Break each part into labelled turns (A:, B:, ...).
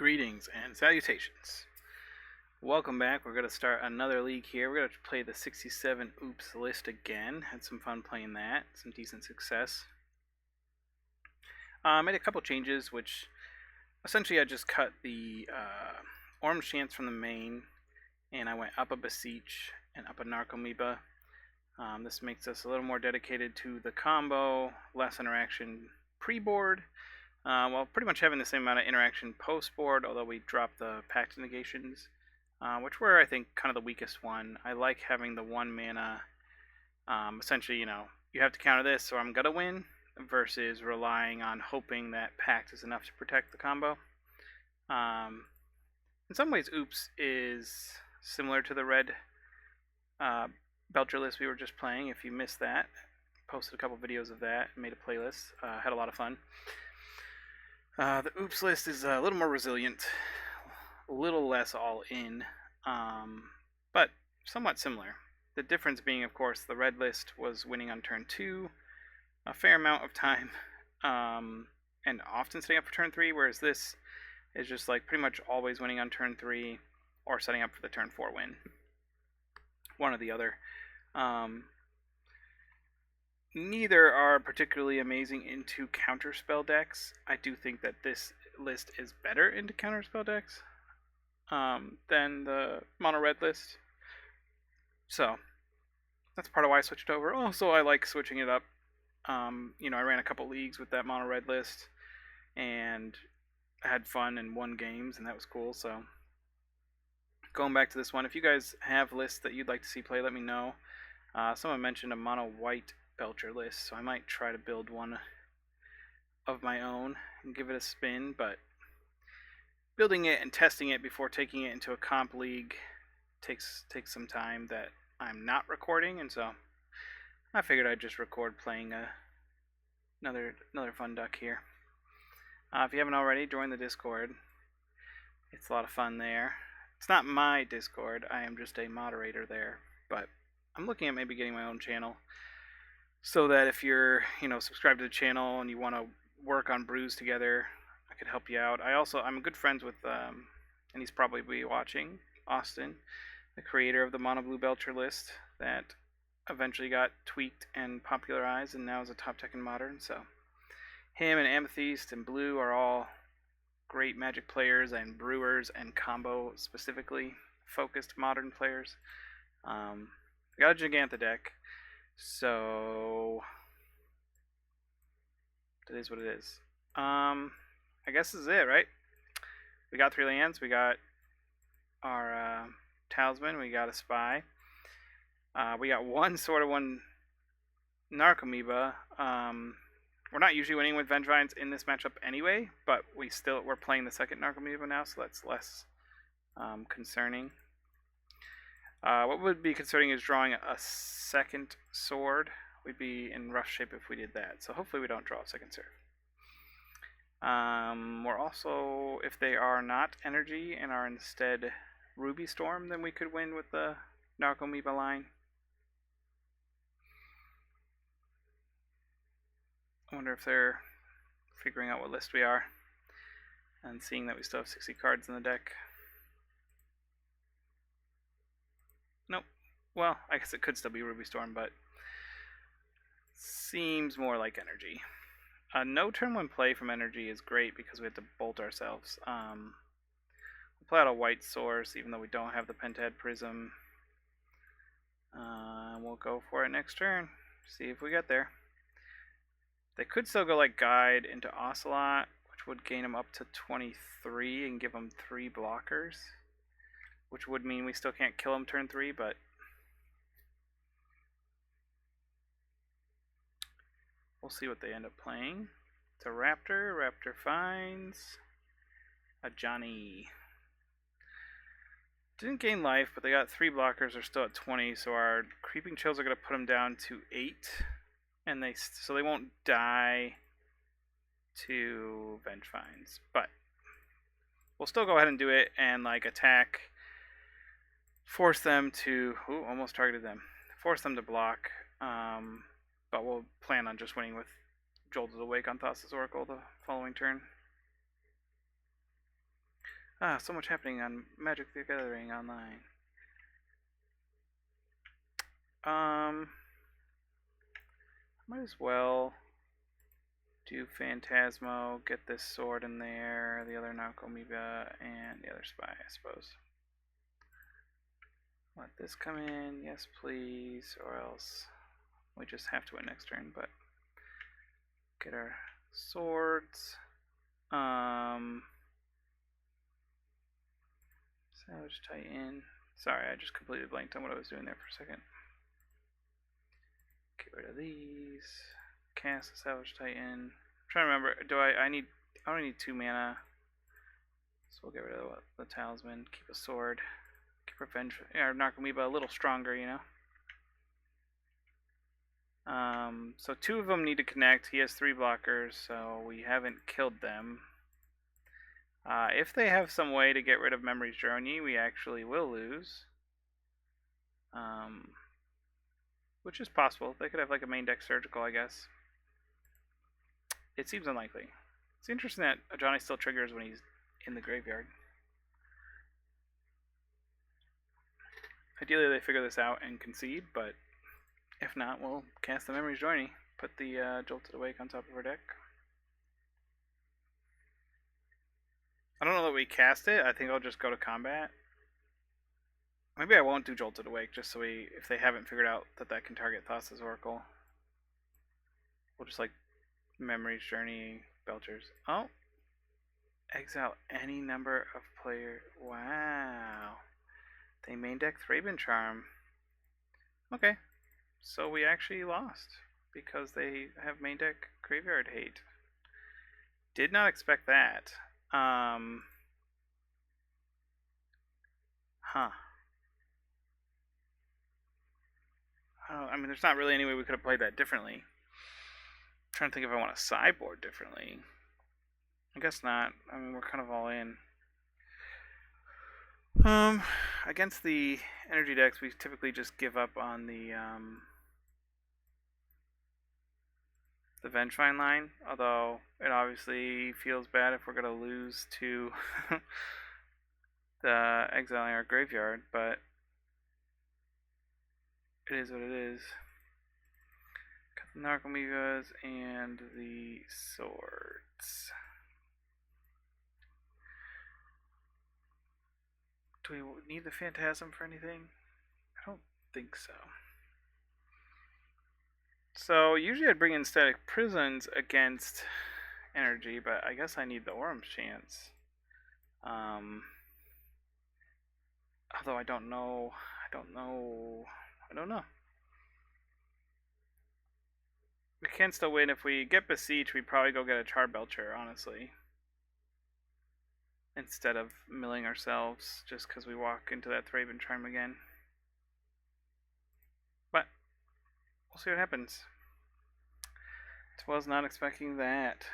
A: Greetings and salutations. Welcome back. We're going to start another league here. We're going to play the 67 Oops list again. Had some fun playing that. Some decent success. Made a couple changes, which essentially I just cut the Omniscience from the main, and I went up a Beseech and up a Narcomoeba. This makes us a little more dedicated to the combo, less interaction pre-board. Well, pretty much having the same amount of interaction post-board, although we dropped the Pact Negations, which were, I think, kind of the weakest one. I like having the 1 mana, essentially, you have to counter this or I'm going to win, versus relying on hoping that Pact is enough to protect the combo. In some ways, Oops is similar to the red Belcher list we were just playing. If you missed that, posted a couple videos of that, made a playlist, had a lot of fun. The Oops list is a little more resilient, a little less all-in, but somewhat similar. The difference being, of course, the red list was winning on turn 2 a fair amount of time, and often setting up for turn 3, whereas this is just like pretty much always winning on turn 3 or setting up for the turn 4 win. One or the other. Neither are particularly amazing into counterspell decks. I do think that this list is better into counterspell decks than the mono red list. So that's part of why I switched over. Also, I like switching it up. I ran a couple leagues with that mono red list, and I had fun and won games, and that was cool. So going back to this one, if you guys have lists that you'd like to see play, let me know. Someone mentioned a mono white Belcher list, so I might try to build one of my own and give it a spin, but building it and testing it before taking it into a comp league takes some time that I'm not recording, and so I figured I'd just record playing another fun duck here. If you haven't already, join the Discord. It's a lot of fun there. It's not my Discord, I am just a moderator there, but I'm looking at maybe getting my own channel, so that if you're, subscribed to the channel and you want to work on brews together, I could help you out. I'm good friends with, and he's probably watching, Austin, the creator of the Mono Blue Belcher list that eventually got tweaked and popularized and now is a top tech in Modern. So him and Amethyst and Blue are all great Magic players and brewers and combo specifically focused Modern players. I got a Giganta deck. So it is what it is. I guess this is it, right? We got 3 lands. We got our Talisman. We got a Spy. We got one Narcomoeba. We're not usually winning with Vengevines in this matchup anyway, but we're playing the second Narcomoeba now, so that's less concerning. What would be concerning is drawing a second sword. We'd be in rough shape if we did that. So hopefully we don't draw a second sword. We're also, if they are not energy and are instead Ruby Storm, then we could win with the Narcomoeba line. I wonder if they're figuring out what list we are and seeing that we still have 60 cards in the deck. Nope. Well, I guess it could still be Ruby Storm, but seems more like energy. No turn 1 play from energy is great because we have to bolt ourselves. We'll play out a white source even though we don't have the Pentad Prism. We'll go for it next turn. See if we get there. They could still go like Guide into Ocelot, which would gain them up to 23 and give them 3 blockers, which would mean we still can't kill him turn 3, but we'll see what they end up playing. It's a Raptor. Raptor finds a Johnny. Didn't gain life, but they got 3 blockers. They're still at 20, so our Creeping Chills are going to put them down to 8, and so they won't die to Vengevines. But we'll still go ahead and do it and attack. Force them to... Ooh, almost targeted them. Force them to block. But we'll plan on just winning with Jolted Awake on Thassa's Oracle the following turn. Ah, so much happening on Magic the Gathering online. Might as well do Phantasmo, get this sword in there, the other Narcomoeba, and the other spy, I suppose. Let this come in, yes please, or else we just have to win next turn, but get our swords. Savage Titan. Sorry, I just completely blanked on what I was doing there for a second. Get rid of these. Cast a Savage Titan. I'm trying to remember. I only need 2 mana. So we'll get rid of the talisman. Keep a sword. Keep revenge. Yeah, Narcomoeba a little stronger, you know. So 2 of them need to connect. He has 3 blockers, so we haven't killed them. If they have some way to get rid of Memory's Journey, we actually will lose. Which is possible. They could have like a main deck surgical, I guess. It seems unlikely. It's interesting that Johnny still triggers when he's in the graveyard. Ideally, they figure this out and concede, but if not, we'll cast the Memory's Journey. Put the Jolted Awake on top of our deck. I don't know that we cast it. I think I'll just go to combat. Maybe I won't do Jolted Awake, just so if they haven't figured out that can target Thassa's Oracle. We'll just like Memory's Journey, Belcher's. Oh! Exile any number of players. Wow. They main deck thraben Charm. Okay. So we actually lost because they have main deck Graveyard Hate. Did not expect that. Huh. I mean, there's not really any way we could have played that differently. I'm trying to think if I want to sideboard differently. I guess not. I mean, we're kind of all in. Against the energy decks, we typically just give up on the Vengefine line. Although it obviously feels bad if we're gonna lose to the exiling our graveyard, but it is what it is. Got the Narcomoebas and the swords. Do we need the Phantasm for anything? I don't think so. So usually I'd bring in Static Prisons against energy, but I guess I need the Orum's Chance. Although I don't know. We can still win. If we get Beseech, we'd probably go get a Char Belcher, honestly. Instead of milling ourselves just because we walk into that thraben Charm again. But we'll see what happens. Was not expecting that.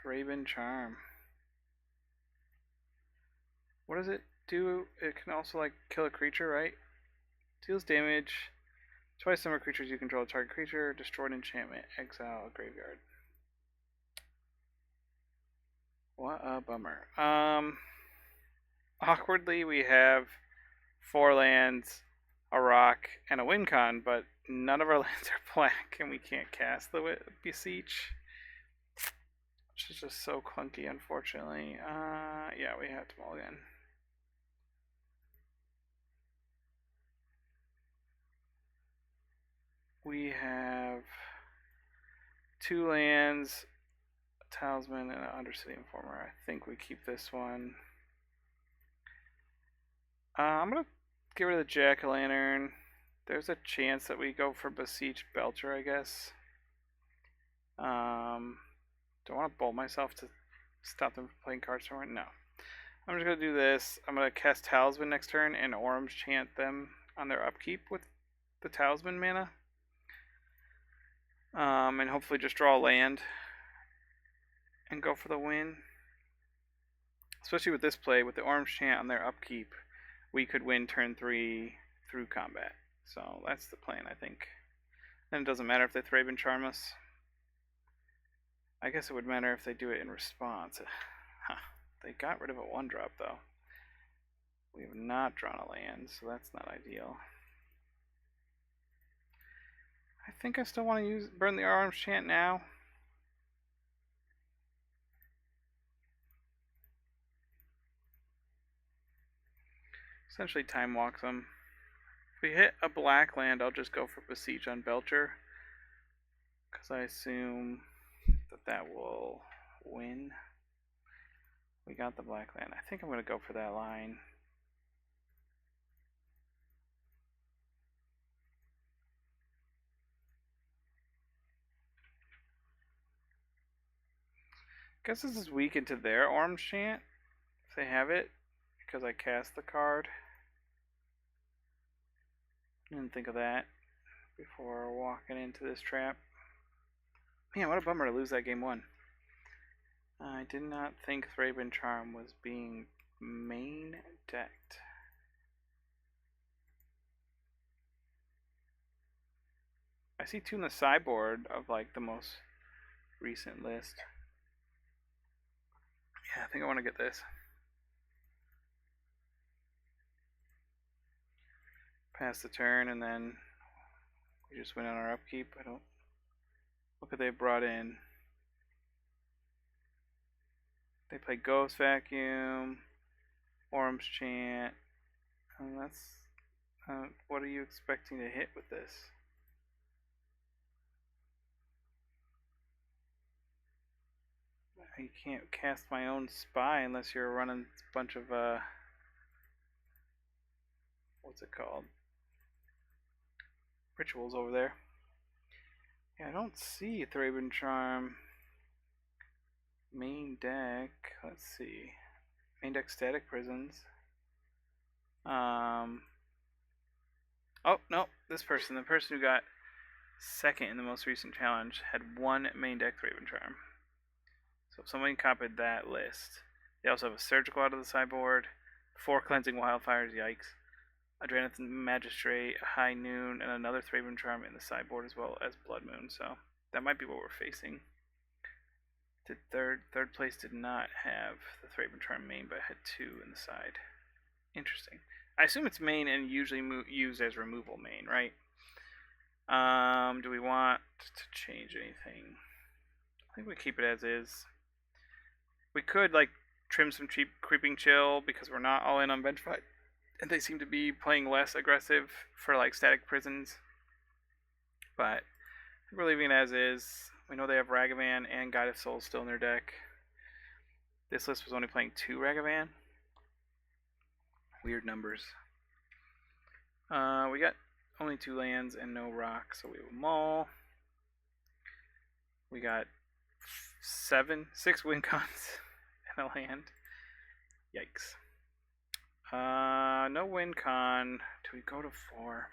A: thraben Charm. What does it do? It can also like kill a creature, right? Deals damage. Twice the number of creatures you control a target creature. Destroy an enchantment. Exile a graveyard. What a bummer. Awkwardly, we have 4 lands, a rock, and a win con, but none of our lands are black, and we can't cast the Beseech. Which is just so clunky, unfortunately. Yeah, we have to mulligan. We have 2 lands, a Talisman, and an Undercity Informer. I think we keep this one. I'm going to get rid of the Jack-o'-lantern. There's a chance that we go for Beseech Belcher, I guess. Do I want to bolt myself to stop them from playing cards somewhere? No. I'm just going to do this. I'm going to cast Talisman next turn and Orum's Chant them on their upkeep with the Talisman mana. And hopefully just draw a land and go for the win. Especially with this play, with the Orum's Chant on their upkeep, we could win turn 3 through combat. So that's the plan, I think. And it doesn't matter if they thraben Charm us. I guess it would matter if they do it in response. Huh. They got rid of a 1-drop, though. We have not drawn a land, so that's not ideal. I think I still want to burn the Arms Chant now. Essentially time walks them. If we hit a black land, I'll just go for Beseech on Belcher, because I assume that will win. We got the black land. I think I'm going to go for that line. Guess this is weak into their Arms Chant, if they have it, because I cast the card. Didn't think of that before walking into this trap. Man, what a bummer to lose that game 1. I did not think thraben Charm was being main decked. I see 2 in the sideboard of like the most recent list. Yeah, I think I want to get this. Pass the turn and then we just win on our upkeep. I don't look what they brought in. They play Ghost Vacuum, Orm's Chant. And that's what are you expecting to hit with this? You can't cast my own spy unless you're running a bunch of what's it called? Rituals over there. Yeah, I don't see thraben Charm main deck. Let's see. Main deck Static Prisons. Oh no, this person, the person who got second in the most recent challenge, had 1 main deck thraben Charm. So if somebody copied that list, they also have a Surgical out of the sideboard, 4 Cleansing Wildfires, yikes, a Adraneth Magistrate, a High Noon, and another thraben Charm in the sideboard as well as Blood Moon. So that might be what we're facing. The third place did not have the thraben Charm main, but had 2 in the side. Interesting. I assume it's main and usually used as removal main, right? Do we want to change anything? I think we keep it as is. We could like trim some cheap Creeping Chill because we're not all in on bench fight, and they seem to be playing less aggressive for like Static Prisons. But we're leaving it as is. We know they have Ragavan and Guide of Souls still in their deck. This list was only playing 2 Ragavan. Weird numbers. We got only 2 lands and no rock, so we have a Maul. We got 6 win cons and a land. Yikes. No win con. Do we go to 4?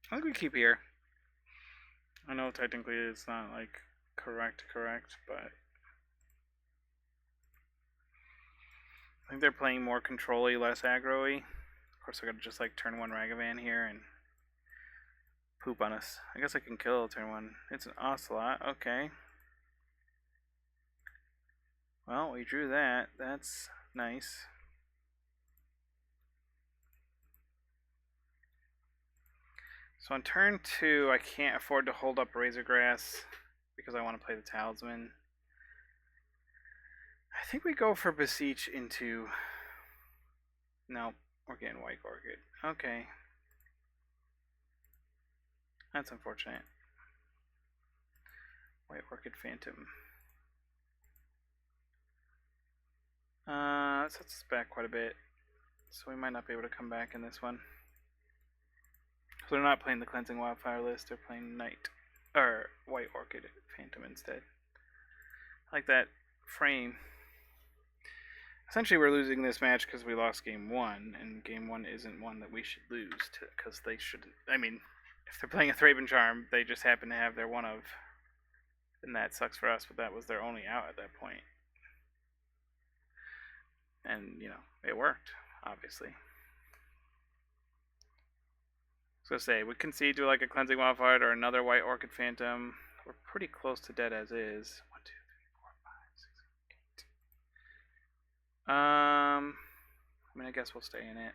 A: I think we keep here. I know technically it's not like correct, but I think they're playing more control-y, less aggro-y. Of course, I gotta just like turn 1 Ragavan here and poop on us. I guess I can kill turn 1. It's an Ocelot. Okay. Well, we drew that. That's nice. So on turn 2, I can't afford to hold up Razorgrass because I want to play the Talisman. I think we go for Beseech into... No, we're getting White Orchid. Okay. That's unfortunate. White Orchid Phantom. Sets us back quite a bit. So we might not be able to come back in this one. So they're not playing the Cleansing Wildfire list, they're playing White Orchid Phantom instead. I like that frame. Essentially, we're losing this match because we lost game 1, and game 1 isn't one that we should lose because they shouldn't. I mean, if they're playing a thraben Charm, they just happen to have their one of, and that sucks for us, but that was their only out at that point. And, you know, it worked, obviously. So say, we concede to like a Cleansing Wildfire or another White Orchid Phantom. We're pretty close to dead as is. 1, 2, 3, 4, 5, I mean, I guess we'll stay in it.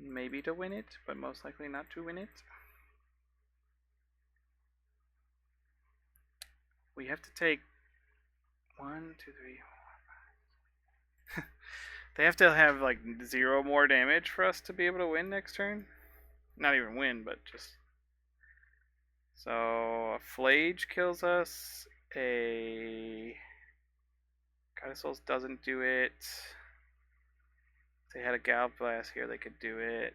A: Maybe to win it, but most likely not to win it. We have to take 1, 2, 3, 4, 5. They have to have like 0 more damage for us to be able to win next turn. Not even win, but just. So a Flage kills us. A Goddess Souls doesn't do it. If they had a Gallop Blast here, they could do it.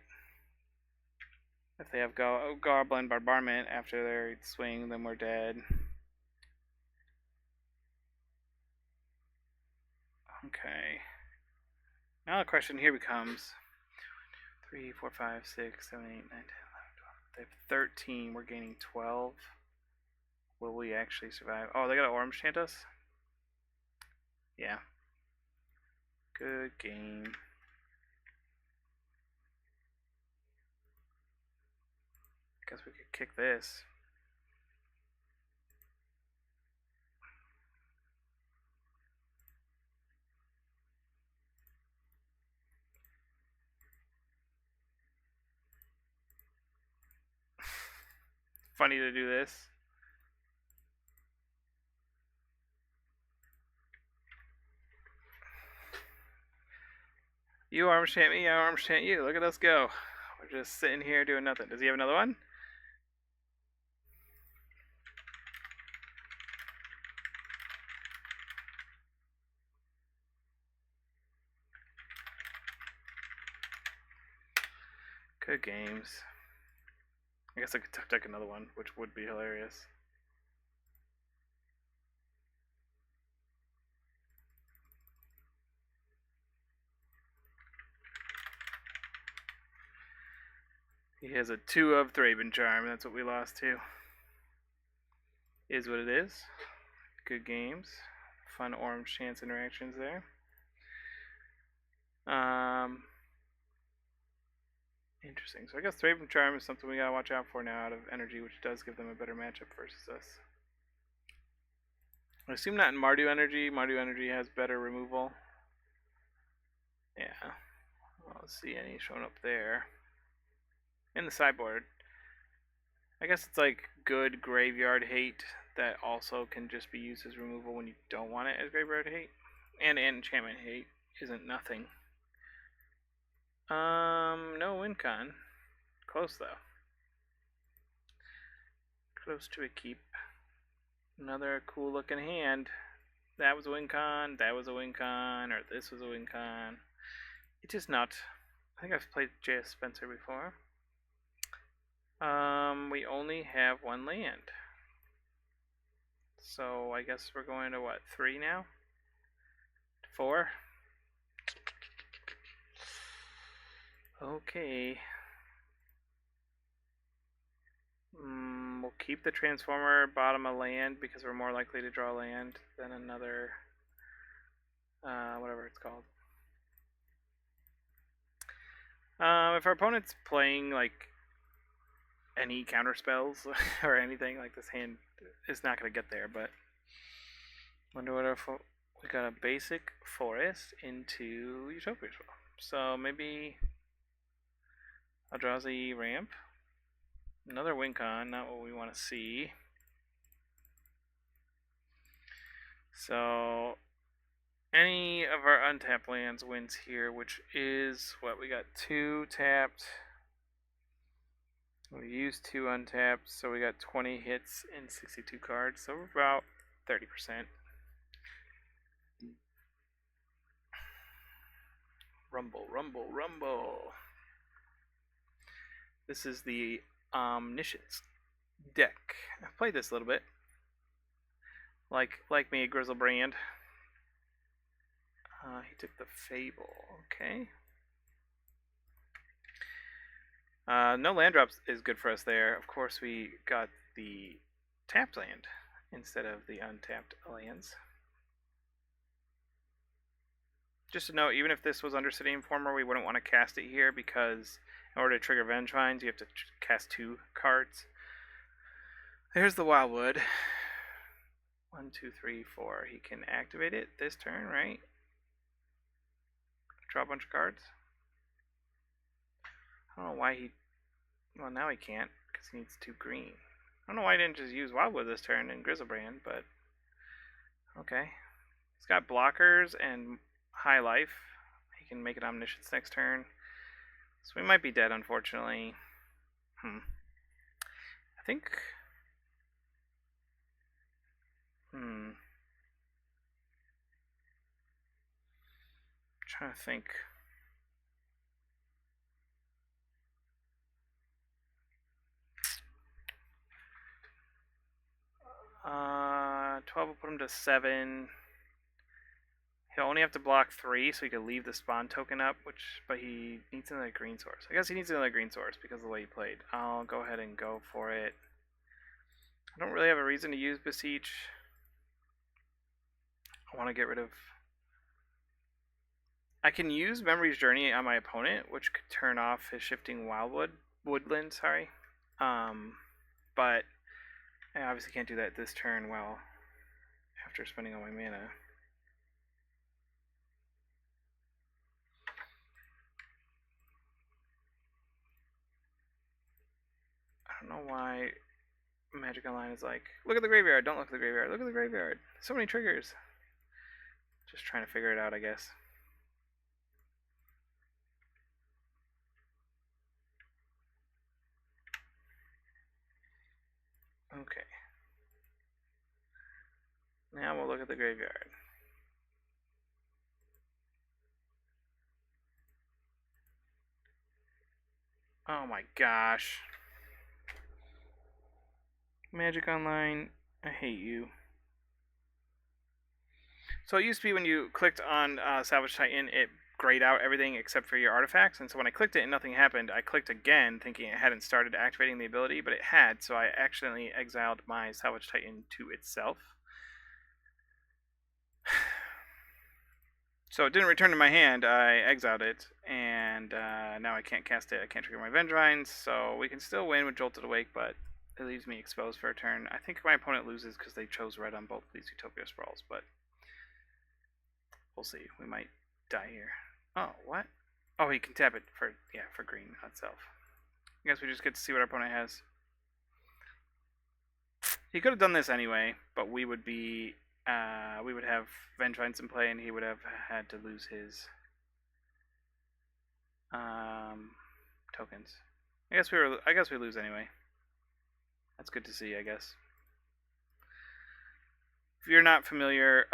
A: If they have Goblin Bombardment after their swing, then we're dead. Okay. Now the question here becomes 3, 4, 5, 6, 7, 8, 9, 10, 11, 12. They have 13. We're gaining 12. Will we actually survive? Oh, they got to Orange Chant us? Yeah. Good game. Guess we could kick this. Funny to do this. You arm chant me, I arm chant you. Look at us go. We're just sitting here doing nothing. Does he have another one? Good games. I guess I could take another one, which would be hilarious. He has a 2 of thraben charm. That's what we lost to. Is what it is. Good games. Fun orange chance interactions there. Interesting. So I guess thraben charm is something we gotta watch out for now out of energy, which does give them a better matchup versus us. I assume not in Mardu energy. Mardu energy has better removal. Yeah. Well, let's see any showing up there. In the sideboard. I guess it's like good graveyard hate that also can just be used as removal when you don't want it as graveyard hate. And enchantment hate isn't nothing. No win con. Close though. Close to a keep. Another cool looking hand. That was a win con, that was a win con, or this was a win con. It is not. I think I've played J.S. Spencer before. We only have 1 land. So I guess we're going to what, 3 now? 4? Okay. We'll keep the Transformer bottom of land because we're more likely to draw land than another, whatever it's called. If our opponent's playing like any counter spells or anything, like this hand is not going to get there, but wonder what if we got a basic forest into Utopia as well. So maybe Eldrazi ramp. Another win con, not what we want to see. So any of our untapped lands wins here, which is what we got 2 tapped. We used 2 untapped, so we got 20 hits and 62 cards, so we're about 30%. Rumble, rumble, rumble. This is the Omniscience deck. I've played this a little bit. Like me, Grizzlebrand. He took the Fable. Okay. No land drops is good for us there. Of course, we got the tapped land instead of the untapped lands. Just to note, even if this was Undercity Informer, we wouldn't want to cast it here because in order to trigger Vengevines, you have to cast 2 cards. There's the Wildwood. 1, 2, 3, 4. He can activate it this turn, right? draw a bunch of cards. I don't know why he... Well, now he can't, because he needs 2 green. I don't know why he didn't just use Wildwood this turn and Grizzlebrand, but... Okay. He's got blockers and high life. He can make an Omniscience next turn. So we might be dead, unfortunately. I think... Trying to think. 12 will put him to 7. He'll only have to block 3, so he could leave the spawn token up, but he needs another green source. I guess he needs another green source because of the way he played. I'll go ahead and go for it. I don't really have a reason to use Beseech. I want to get rid of... I can use Memory's Journey on my opponent, which could turn off his Shifting Woodland, sorry. But I obviously can't do that this turn well after spending all my mana. I don't know why Magic Online is like, look at the graveyard, don't look at the graveyard, look at the graveyard. So many triggers. Just trying to figure it out, I guess. Okay. Now we'll look at the graveyard. Oh my gosh. Magic Online, I hate you. So it used to be when you clicked on Salvage Titan, it grayed out everything except for your artifacts, and so when I clicked it and nothing happened, I clicked again thinking it hadn't started activating the ability, but it had, so I accidentally exiled my Salvage Titan to itself. So it didn't return to my hand, I exiled it, and now I can't cast it, I can't trigger my Vengevines, so we can still win with Jolted Awake, but it leaves me exposed for a turn. I think my opponent loses because they chose red on both these Utopia Sprawls, but we'll see. We might die here. Oh, what? Oh, he can tap it for green itself. I guess we just get to see what our opponent has. He could have done this anyway, but we would be we would have Vengevines in play, and he would have had to lose his tokens. I guess we lose anyway. That's good to see, I guess. If you're not familiar,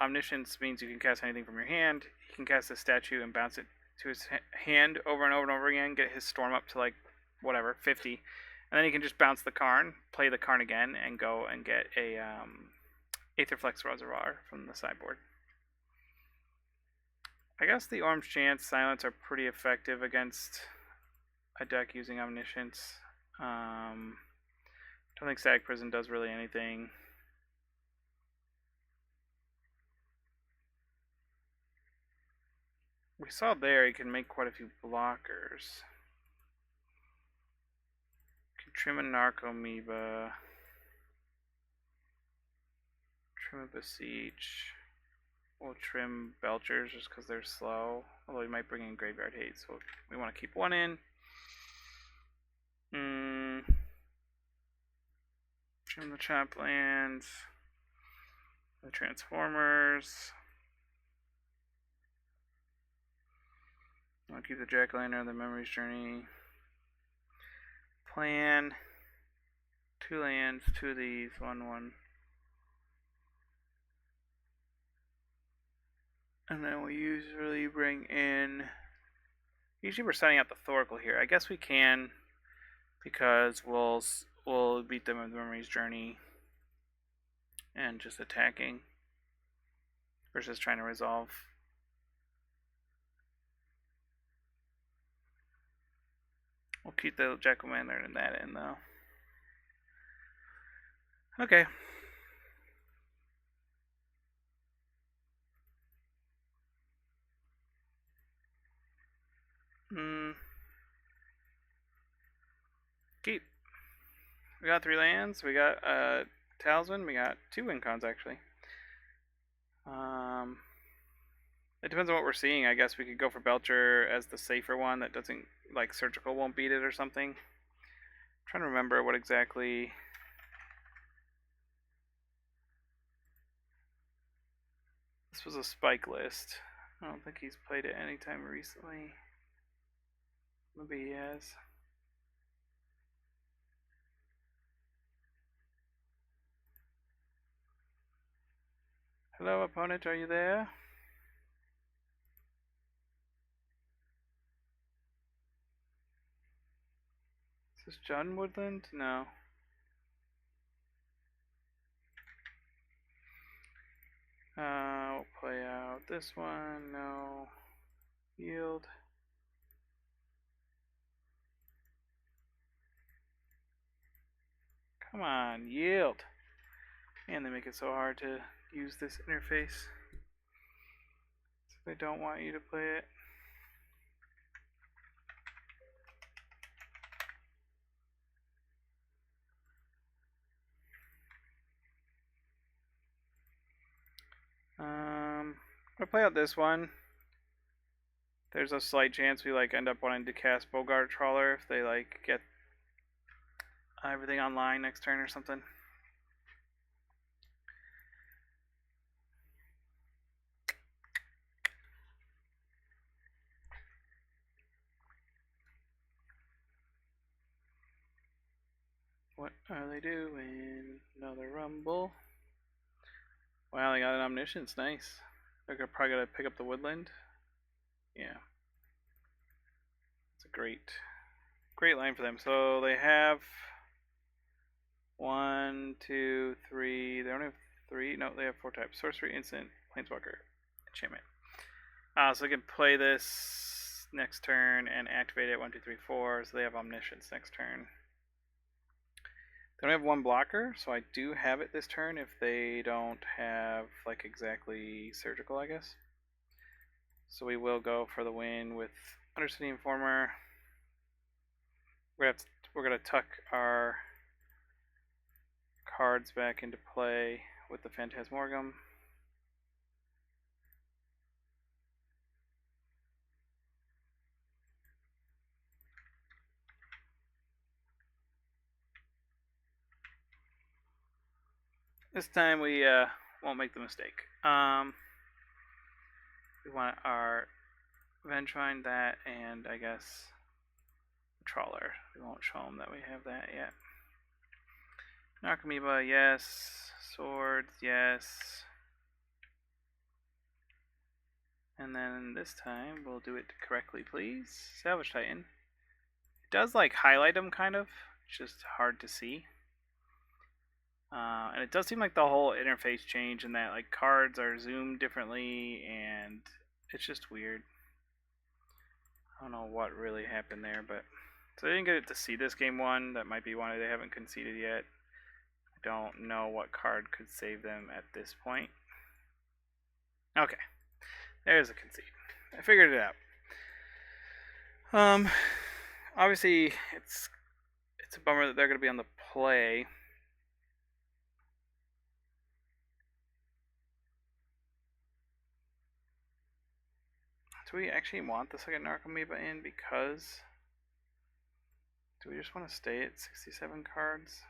A: Omniscience means you can cast anything from your hand. You can cast a statue and bounce it to his hand over and over and over again, get his storm up to like, whatever, 50. And then you can just bounce the Karn, play the Karn again, and go and get a Aetherflex Reservoir from the sideboard. I guess the Orange Chance, Silence are pretty effective against a deck using Omniscience. Don't think Static Prison does really anything. We saw there he can make quite a few blockers. Can trim a Narcomoeba. Trim a Beseech. We'll trim Belchers just because they're slow. Although he might bring in Graveyard Hate, so we want to keep one in. Trim the Traplands. The Transformers. I'll keep the Jack-O-Lantern, the Memory's Journey. Plan. 2 lands, 2 of these, 1/1. And then we usually bring in... Usually we're setting out the Thoracle here. I guess we can, because we'll beat them with the Memory's Journey and just attacking versus trying to resolve. We'll keep the Jack-O-Lantern in that in though. Okay. Keep. We got 3 lands. We got Talisman. We got 2 Wincons actually. It depends on what we're seeing. I guess we could go for Belcher as the safer one that doesn't, like, surgical won't beat it or something. I'm trying to remember what exactly. This was a spike list. I don't think he's played it anytime recently. Maybe he has. Hello, opponent, are you there? Is this John Woodland? No. We'll play out this one. No. Yield. Come on, yield. And they make it so hard to use this interface. So they don't want you to play it. I'll play out this one. There's a slight chance we like end up wanting to cast Bogart Trawler if they like get everything online next turn or something. What are they doing? Another rumble. Wow, they got an Omniscience. Nice. They're probably gonna pick up the Woodland. Yeah. It's a great line for them. So they have 1, 2, 3. They only have 3. No, they have 4 types: sorcery, instant, planeswalker, enchantment. So they can play this next turn and activate it 1, 2, 3, 4. So they have Omniscience next turn. They only have 1 blocker, so I do have it this turn if they don't have like exactly surgical, I guess. So we will go for the win with Undercity Informer. We're gonna tuck our cards back into play with the Phantasmorgum. This time we won't make the mistake. We want our Vengevine, that, and I guess Trawler. We won't show them that we have that yet. Narcomoeba, yes. Swords, yes. And then this time we'll do it correctly, please. Salvage Titan. It does like highlight them kind of. It's just hard to see. And it does seem like the whole interface changed and that like cards are zoomed differently and it's just weird. I don't know what really happened there, but so they didn't get to see this game 1. That might be why they haven't conceded yet. I don't know what card could save them at this point. Okay, there's a concede. I figured it out. Obviously it's a bummer that they're going to be on the play. Do we actually want the second Narcomoeba in because... Do we just want to stay at 67 cards?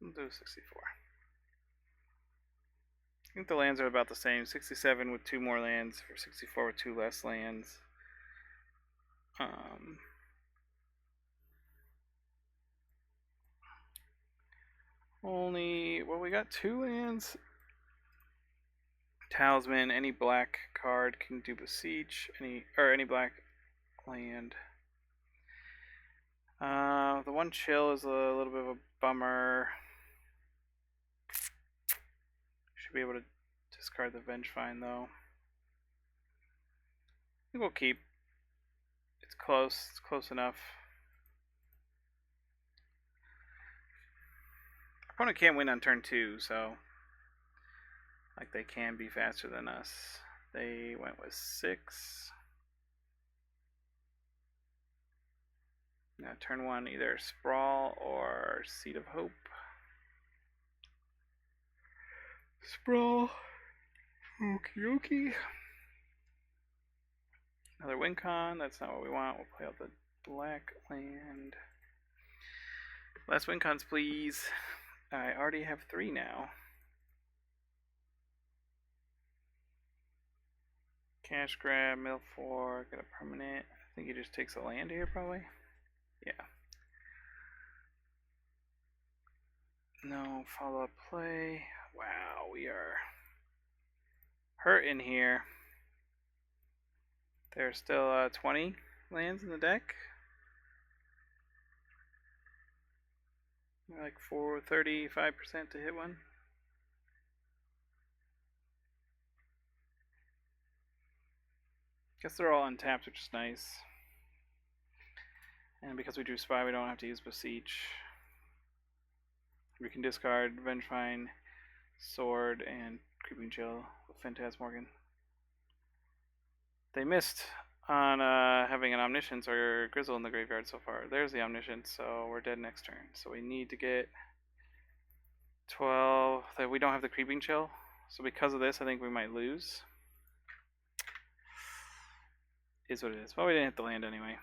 A: We'll do 64. I think the lands are about the same. 67 with 2 more lands, or 64 with 2 less lands. Well, we got 2 lands. Talisman, any black card can do Beseech, any black land. The 1 chill is a little bit of a bummer. Should be able to discard the Vengevine though. I think we'll keep. It's close enough. Opponent can't win on turn 2, so like they can be faster than us. They went with 6. Turn 1, either Sprawl or Seed of Hope. Sprawl. Okie dokie. Another win con. That's not what we want. We'll play out the black land. Last win cons, please. I already have 3 now. Cash grab, mill 4, get a permanent. I think he just takes a land here, probably. Yeah. No follow-up play. Wow, we are hurting here. There's still 20 lands in the deck. Like 35% to hit one. Guess they're all untapped, which is nice. And because we drew Spy, we don't have to use Beseech. We can discard Vengefine, Sword, and Creeping Chill with Phantasmorgan. They missed on having an Omniscience or Grizzle in the graveyard so far. There's the Omniscience, so we're dead next turn. So we need to get 12. We don't have the Creeping Chill, so because of this, I think we might lose. Is what it is. Well, we didn't hit the land anyway.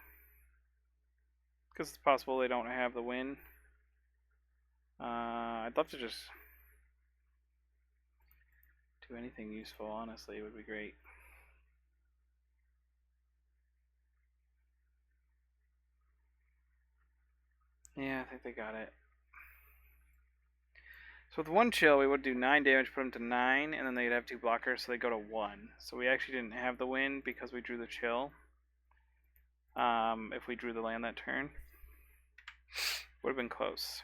A: Because it's possible they don't have the win. I'd love to just do anything useful, honestly. It would be great. Yeah, I think they got it. So with 1 chill, we would do 9 damage, put them to 9, and then they'd have 2 blockers, so they go to 1. So we actually didn't have the win because we drew the chill. If we drew the land that turn, would have been close.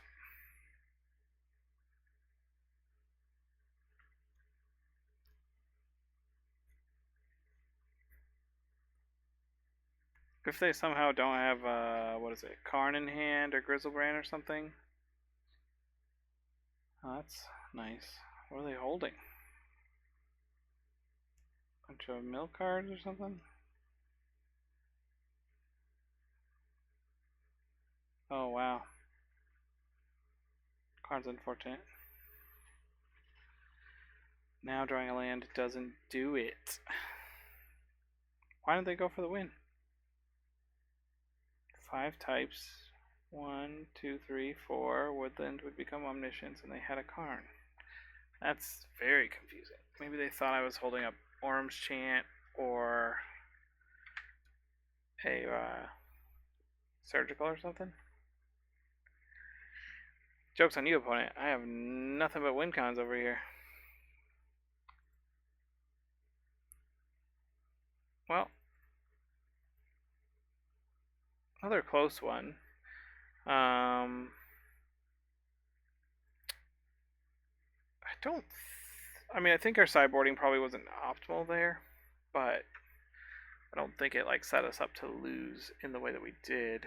A: If they somehow don't have, what is it, Karn in hand or Grizzlebrand or something. Oh, that's nice. What are they holding? Bunch of mill cards or something? Oh, wow. Karn's unfortunate. Now drawing a land doesn't do it. Why didn't they go for the win? 5 types. 1, 2, 3, 4. Woodland would become Omniscience, and they had a Karn. That's very confusing. Maybe they thought I was holding up Orm's Chant or a Surgical or something. Joke's on you, opponent. I have nothing but win cons over here. Well, another close one. I think our sideboarding probably wasn't optimal there, but I don't think it set us up to lose in the way that we did.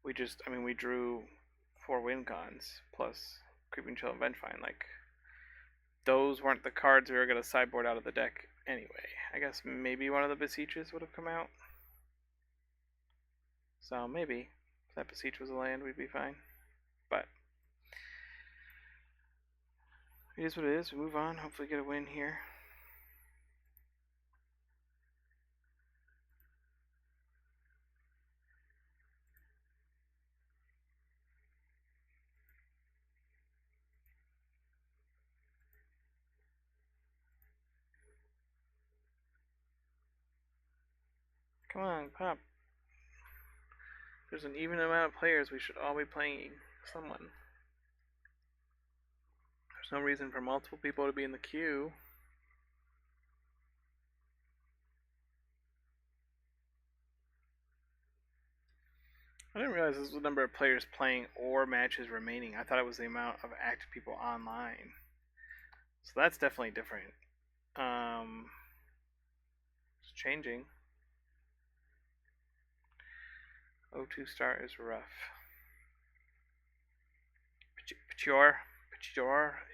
A: We drew 4 win cons plus Creeping Chill and Vengefine. Those weren't the cards we were going to sideboard out of the deck anyway. I guess maybe one of the Beseeches would have come out. So maybe if that Beseech was a land, we'd be fine. But it is what it is. We move on. Hopefully get a win here. Come on, pop. There's an even amount of players. We should all be playing someone. There's no reason for multiple people to be in the queue. I didn't realize this was the number of players playing or matches remaining. I thought it was the amount of active people online. So that's definitely different. It's changing. 0-2 start is rough. Pachor,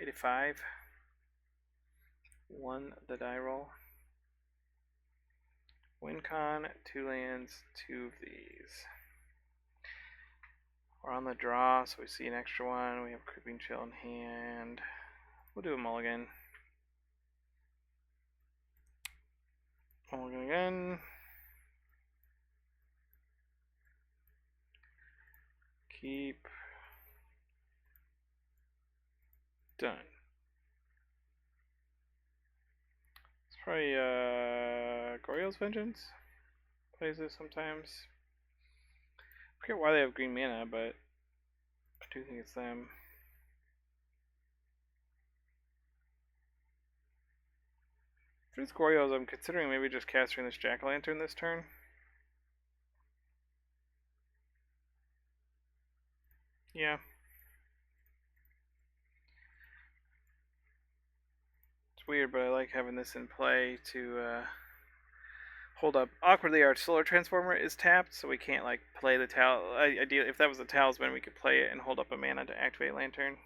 A: 85. 1 the die roll. WinCon, 2 lands, 2 of these. We're on the draw, so we see an extra one. We have Creeping Chill in hand. We'll do a mulligan. Mulligan again. Keep. Done. It's probably Goryo's Vengeance. Plays this sometimes. I forget why they have green mana, but I do think it's them. For these Goryo's, I'm considering maybe just casting this Jack-o'-lantern this turn. Yeah. It's weird, but I like having this in play to hold up. Awkwardly, our Solar Transformer is tapped, so we can't like play the ideally, if that was the Talisman, we could play it and hold up a mana to activate Lantern.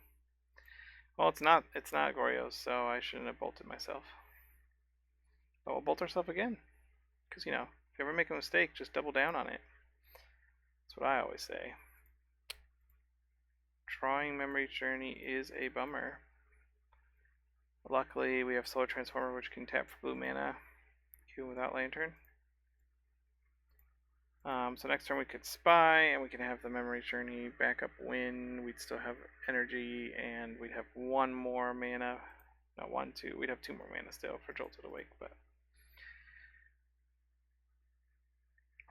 A: Well, it's not. It's not Goryo's, so I shouldn't have bolted myself. But we'll bolt ourselves again, because you know, if you ever make a mistake, just double down on it. That's what I always say. Drawing Memory Journey is a bummer. Luckily, we have Solar Transformer, which can tap for blue mana, even without Lantern. So next turn we could Spy, and we can have the Memory Journey backup win. We'd still have energy, and we'd have one more mana. Not one, two. We'd have 2 more mana still for Jolted Awake, but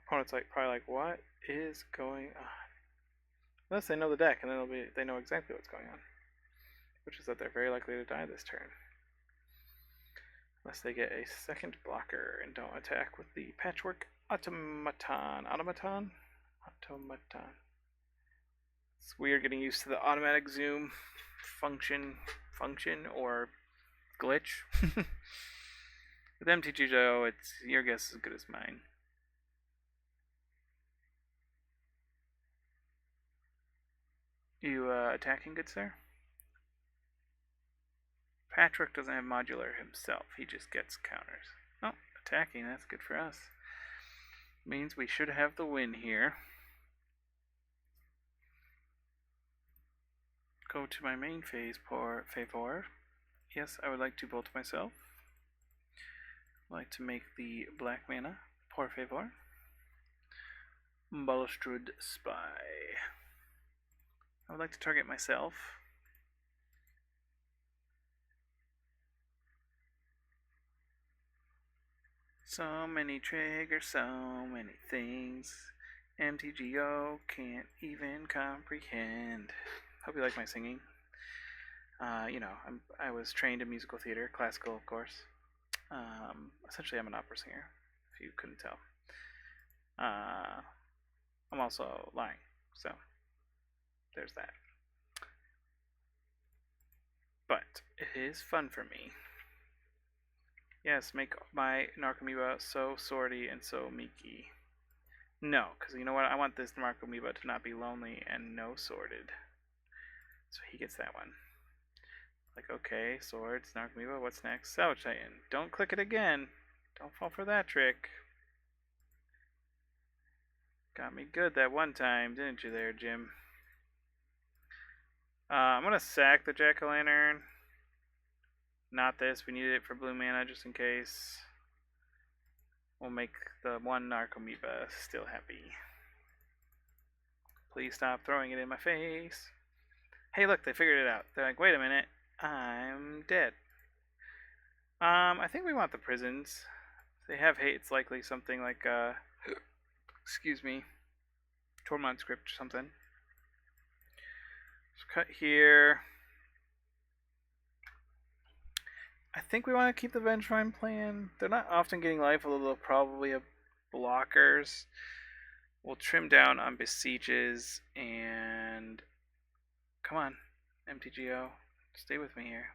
A: opponent's probably like, what is going on? Unless they know the deck, and then they know exactly what's going on, which is that they're very likely to die this turn. Unless they get a second blocker and don't attack with the Patchwork Automaton. It's weird getting used to the automatic zoom function or glitch. With MTG Joe, it's your guess as good as mine. You attacking, good sir? Patrick doesn't have modular himself. He just gets counters. Oh, attacking. That's good for us. Means we should have the win here. Go to my main phase for favor. Yes, I would like to bolt myself. I'd like to make the black mana por favor. Balustrade Spy. I would like to target myself. So many triggers, so many things. MTGO can't even comprehend. Hope you like my singing. You know, I was trained in musical theater, classical, of course. Essentially, I'm an opera singer, if you couldn't tell. I'm also lying, so there's that. But it is fun for me. Yes, make my Narcomoeba so swordy and so meeky. No, because you know what? I want this Narcomoeba to not be lonely and no sworded. So he gets that one. Like, okay, swords, Narcomoeba, what's next? Salvage Titan. Don't click it again. Don't fall for that trick. Got me good that one time, didn't you there, Jim? I'm going to sack the Jack-o'-lantern. Not this. We need it for blue mana just in case. We'll make the one Narcomoeba still happy. Please stop throwing it in my face. Hey, look, they figured it out. They're like, wait a minute. I'm dead. I think we want the prisons. If they have hate, it's likely something like, excuse me, Tormund script or something. Let's cut here. I think we want to keep the Vengevine plan. They're not often getting life, although they'll probably have blockers. We'll trim down on Besieges and... Come on, MTGO. Stay with me here.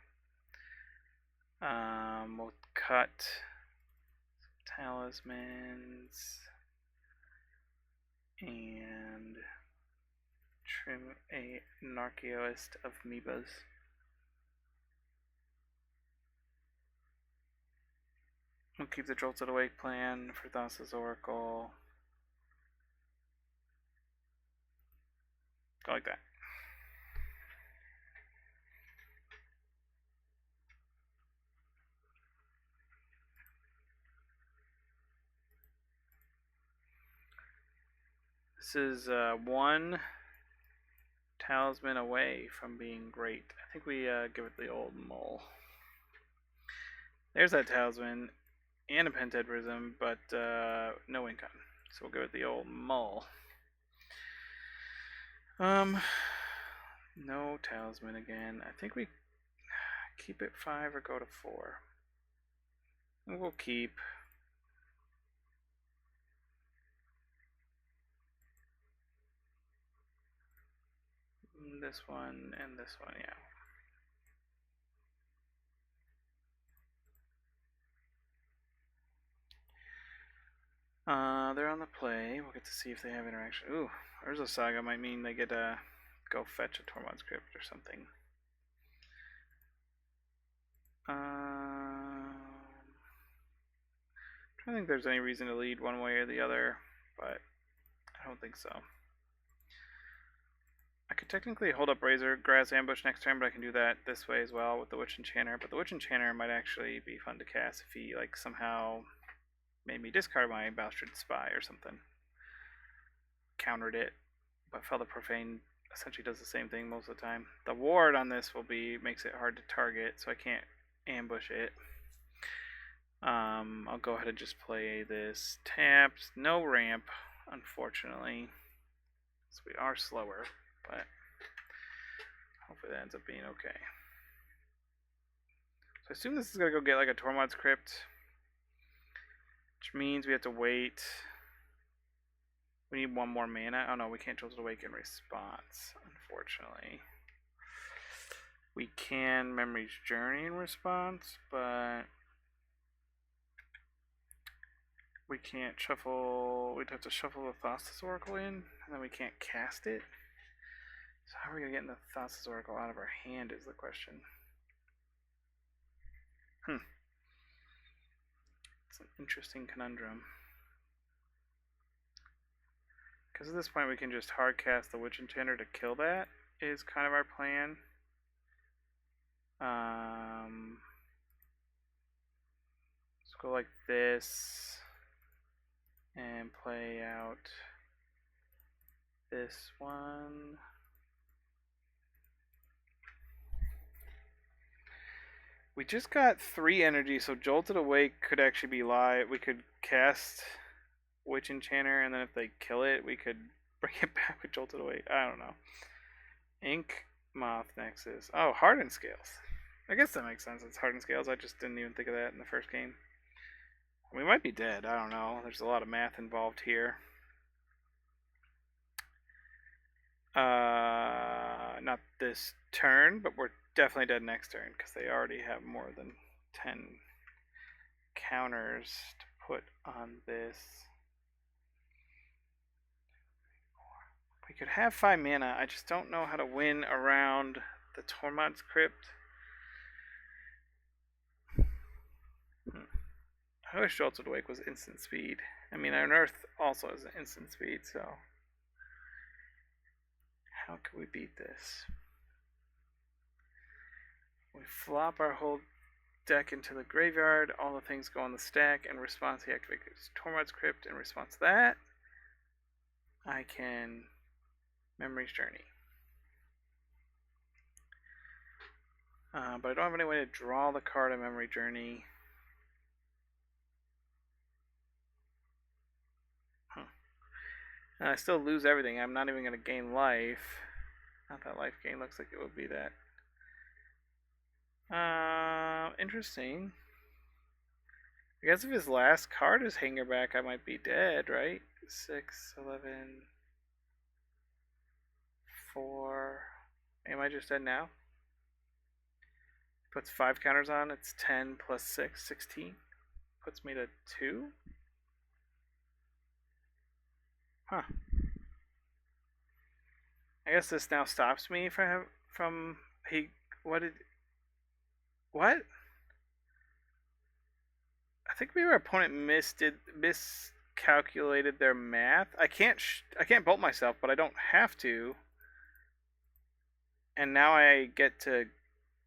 A: We'll cut some talismans and trim a Narcoist of Meebas. We'll keep the Jolted Awake plan for Thassa's Oracle. Go like that. This is one talisman away from being great. I think we give it the old mole. There's that talisman and a Pented Prism, but no income. So we'll give it the old mole. No talisman again. I think we keep it 5 or go to 4. We'll keep. This one and this one, yeah. They're on the play. We'll get to see if they have interaction. Ooh, Urza Saga might mean they get to go fetch a Tormod's Crypt or something. I don't think there's any reason to lead one way or the other, but I don't think so. I could technically hold up Razor Grass Ambush next turn, but I can do that this way as well with the Witch Enchanter. But the Witch Enchanter might actually be fun to cast if he like somehow made me discard my Balstrid Spy or something. Countered it, but Felder Profane essentially does the same thing most of the time. The ward on this makes it hard to target, so I can't ambush it. I'll go ahead and just play this tapped, no ramp, unfortunately. So we are slower, but hopefully that ends up being okay. So I assume this is gonna go get like a Tormod's Crypt, which means we have to wait. We need one more mana. Oh no, we can't Jolted Awake in response, unfortunately. We can Memory's Journey in response, but we can't shuffle. We'd have to shuffle the Thassa's Oracle in, and then we can't cast it. So how are we gonna get the Thassa's Oracle out of our hand is the question. It's an interesting conundrum. Because at this point we can just hard cast the Witch Enchanter to kill that, is kind of our plan. Let's go like this and play out this one. We just got 3 energy, so Jolted Awake could actually be live. We could cast Witch Enchanter, and then if they kill it, we could bring it back with Jolted Awake. I don't know. Ink Moth Nexus. Oh, Hardened Scales. I guess that makes sense. It's Hardened Scales. I just didn't even think of that in the first game. We might be dead. I don't know. There's a lot of math involved here. Not this turn, but we're definitely dead next turn because they already have more than 10 counters to put on this. We could have 5 mana. I just don't know how to win around the Tormod's Crypt. I wish Jolted Awake was instant speed. I mean, Unearth also has instant speed, so how can we beat this? We flop our whole deck into the graveyard, all the things go on the stack, and response he activates Tormod's Crypt. In response to that, I can Memory's Journey. But I don't have any way to draw the card of Memory Journey. And I still lose everything. I'm not even going to gain life. Not that life gain looks like it would be that. Interesting. I guess if his last card is Hangerback, I might be dead, right? 6, 11, 4. Am I just dead now? Puts 5 counters on. It's 10 plus 6, 16. Puts me to 2. Huh. I guess this now stops me from What? I think maybe our opponent miscalculated their math. I can't bolt myself, but I don't have to. And now I get to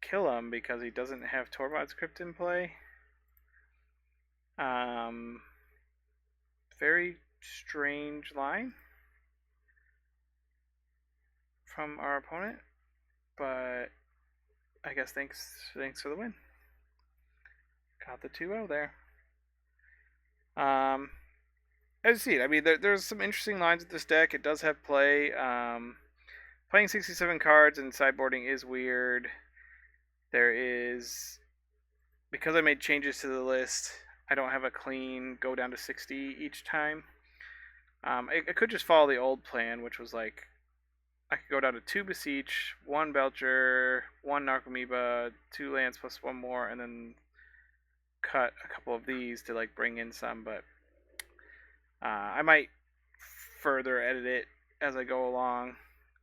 A: kill him because he doesn't have Torvald's Crypt in play. Very strange line from our opponent, but I guess thanks for the win. Got the 2-0 there. As you see, I mean, there's some interesting lines with this deck. It does have play. Playing 67 cards and sideboarding is weird. There is, because I made changes to the list, I don't have a clean go down to 60 each time. I could just follow the old plan, which was like, I could go down to 2 Beseech, 1 Belcher, 1 Narcomoeba, 2 lands plus 1 more, and then cut a couple of these to like bring in some, but I might further edit it as I go along.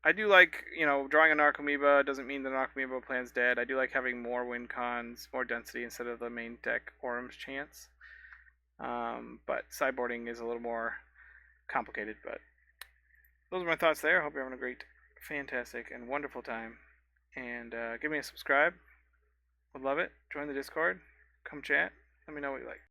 A: I do like, drawing a Narcomoeba doesn't mean the Narcomoeba plan's dead. I do like having more win cons, more density instead of the main deck Orum's Chance. But sideboarding is a little more complicated, but those are my thoughts there. I hope you're having a great, fantastic, and wonderful time. And give me a subscribe. Would love it. Join the Discord. Come chat. Let me know what you like.